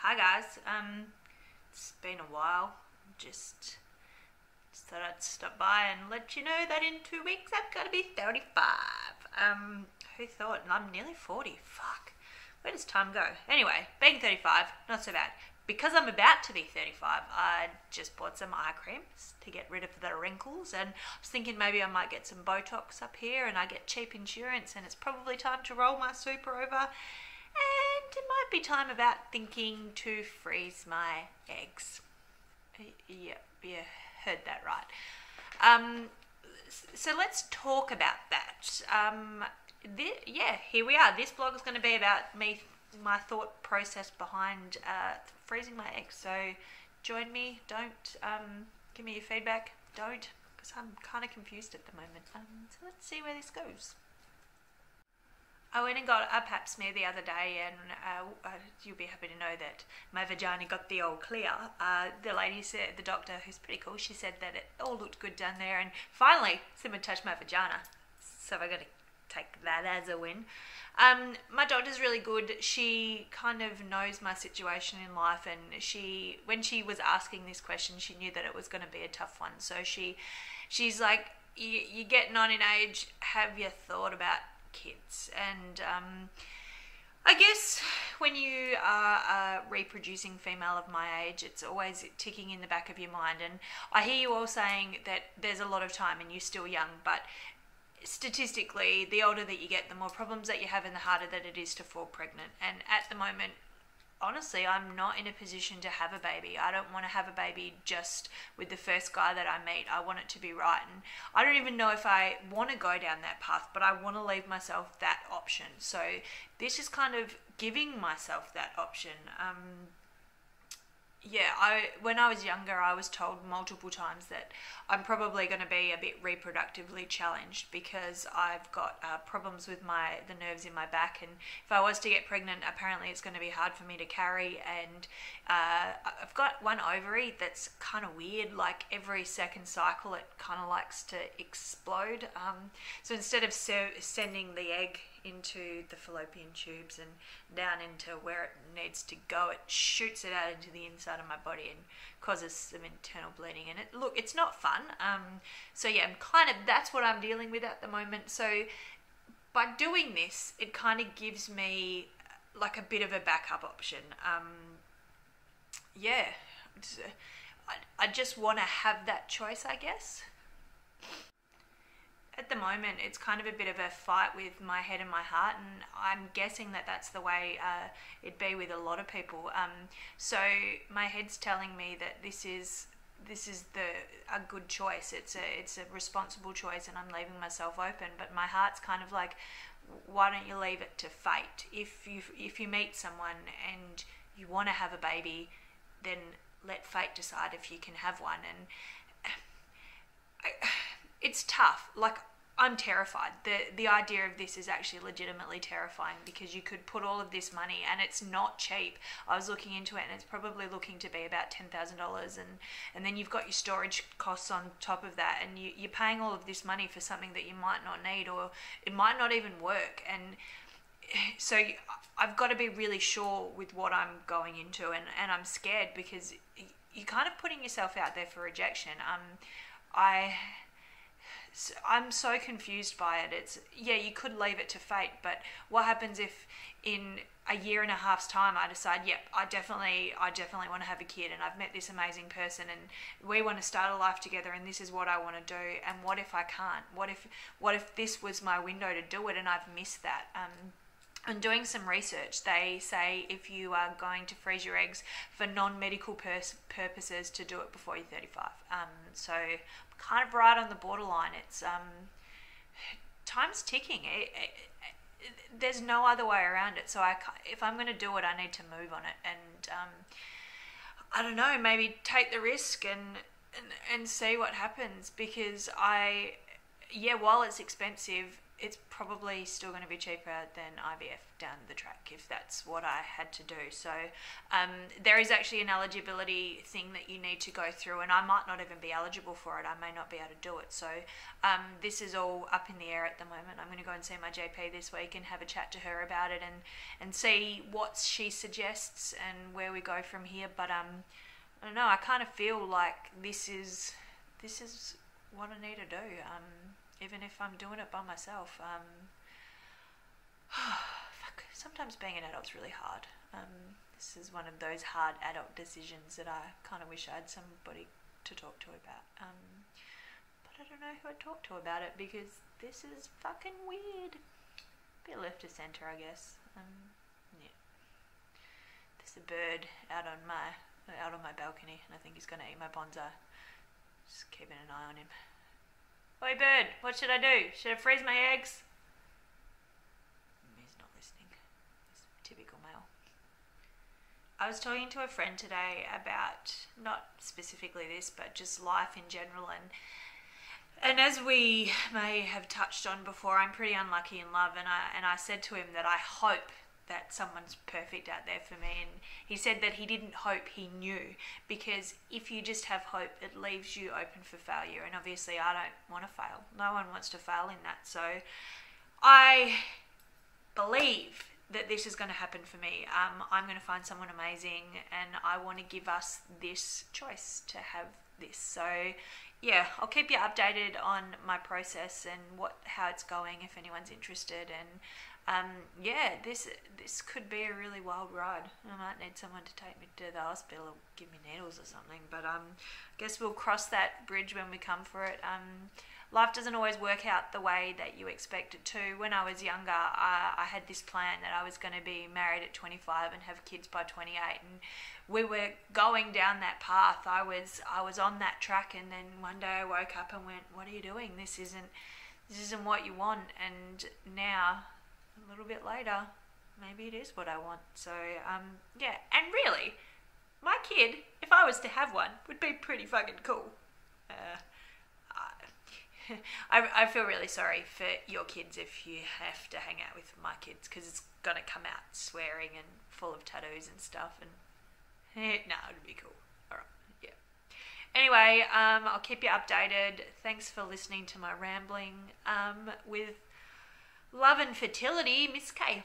Hi guys, it's been a while. Just thought I'd stop by and let you know that in 2 weeks I'm gonna be 35. Who thought? I'm nearly 40. Fuck. Where does time go? Anyway, being 35, not so bad. Because I'm about to be 35, I just bought some eye creams to get rid of the wrinkles, and I was thinking maybe I might get some Botox up here, and I get cheap insurance, and it's probably time to roll my super over. And it might be time about thinking to freeze my eggs. Yep, you heard that right. So let's talk about that. Here we are. This blog is going to be about my thought process behind freezing my eggs. So join me. Don't give me your feedback. Don't, because I'm kind of confused at the moment. So let's see where this goes. I went and got a pap smear the other day, and you'll be happy to know that my vagina got the all clear. The lady said, the doctor, who's pretty cool, she said that it all looked good down there, and finally someone touched my vagina. So I got to take that as a win. My doctor's really good. She kind of knows my situation in life, and when she was asking this question, she knew that it was going to be a tough one. So she's like, you're getting on in age, have you thought about kids? And I guess when you are a reproducing female of my age, it's always ticking in the back of your mind. And I hear you all saying that there's a lot of time and you're still young, but statistically, the older that you get, the more problems that you have and the harder that it is to fall pregnant. And at the moment, honestly, I'm not in a position to have a baby. I don't want to have a baby just with the first guy that I meet. I want it to be right. And I don't even know if I want to go down that path, but I want to leave myself that option. So this is kind of giving myself that option. When I was younger, I was told multiple times that I'm probably going to be a bit reproductively challenged because I've got problems with the nerves in my back, and if I was to get pregnant, apparently it's going to be hard for me to carry. And I've got one ovary that's kind of weird. Like every second cycle, it kind of likes to explode. So instead of sending the egg into the fallopian tubes and down into where it needs to go, it shoots it out into the inside of my body and causes some internal bleeding. And it's not fun. That's what I'm dealing with at the moment. So by doing this, it kind of gives me like a bit of a backup option. I just want to have that choice, I guess. At the moment, it's kind of a bit of a fight with my head and my heart, and I'm guessing that that's the way it'd be with a lot of people. So my head's telling me that this is a good choice. It's a responsible choice, and I'm leaving myself open. But my heart's kind of like, why don't you leave it to fate? If you meet someone and you want to have a baby, then let fate decide if you can have one. And it's tough. Like, I'm terrified. The idea of this is actually legitimately terrifying, because you could put all of this money, and it's not cheap. I was looking into it, and it's probably looking to be about $10,000, and then you've got your storage costs on top of that, and you're paying all of this money for something that you might not need, or it might not even work. And so I've got to be really sure with what I'm going into, and I'm scared because you're kind of putting yourself out there for rejection. I'm so confused by it. You could leave it to fate, but what happens if in a year and a half's time I decide, I definitely want to have a kid, and I've met this amazing person, and we want to start a life together, and this is what I want to do, and what if I can't? What if this was my window to do it and I've missed that? And doing some research, they say if you are going to freeze your eggs for non-medical purposes, to do it before you're 35. So I'm kind of right on the borderline. It's time's ticking. There's no other way around it. So if I'm going to do it, I need to move on it. And I don't know, maybe take the risk and see what happens, because while it's expensive, it's probably still going to be cheaper than IVF down the track if that's what I had to do. So there is actually an eligibility thing that you need to go through, and I might not even be eligible for it. I may not be able to do it. So this is all up in the air at the moment. I'm going to go and see my GP this week and have a chat to her about it and see what she suggests and where we go from here. But I don't know. I kind of feel like this is what I need to do. Even if I'm doing it by myself. Fuck. Sometimes being an adult's really hard. This is one of those hard adult decisions that I kind of wish I had somebody to talk to about. But I don't know who I'd talk to about it because this is fucking weird. Bit left of centre, I guess. Yeah. There's a bird out on my balcony, and I think he's gonna eat my bonsai. Just keeping an eye on him. Oi bird, what should I do? Should I freeze my eggs? He's not listening. He's typical male. I was talking to a friend today about, not specifically this, but just life in general, and as we may have touched on before, I'm pretty unlucky in love, and I said to him that I hope that someone's perfect out there for me, and he said that he didn't hope, he knew, because if you just have hope, it leaves you open for failure, and obviously I don't want to fail. No one wants to fail in that, so I believe that this is going to happen for me. I'm going to find someone amazing, and I want to give us this choice to have this. So yeah, I'll keep you updated on my process and how it's going if anyone's interested. And yeah, this could be a really wild ride. I might need someone to take me to the hospital or give me needles or something. But I guess we'll cross that bridge when we come for it. Life doesn't always work out the way that you expect it to. When I was younger, I had this plan that I was going to be married at 25 and have kids by 28, and we were going down that path. I was on that track, and then one day I woke up and went, "What are you doing? This isn't what you want." And now, a little bit later, maybe it is what I want. So yeah, and really, my kid, if I was to have one, would be pretty fucking cool. I feel really sorry for your kids if you have to hang out with my kids, because it's gonna come out swearing and full of tattoos and stuff, and no, it'd be cool. Alright, yeah. Anyway, I'll keep you updated. Thanks for listening to my rambling. With love and fertility, Miss K.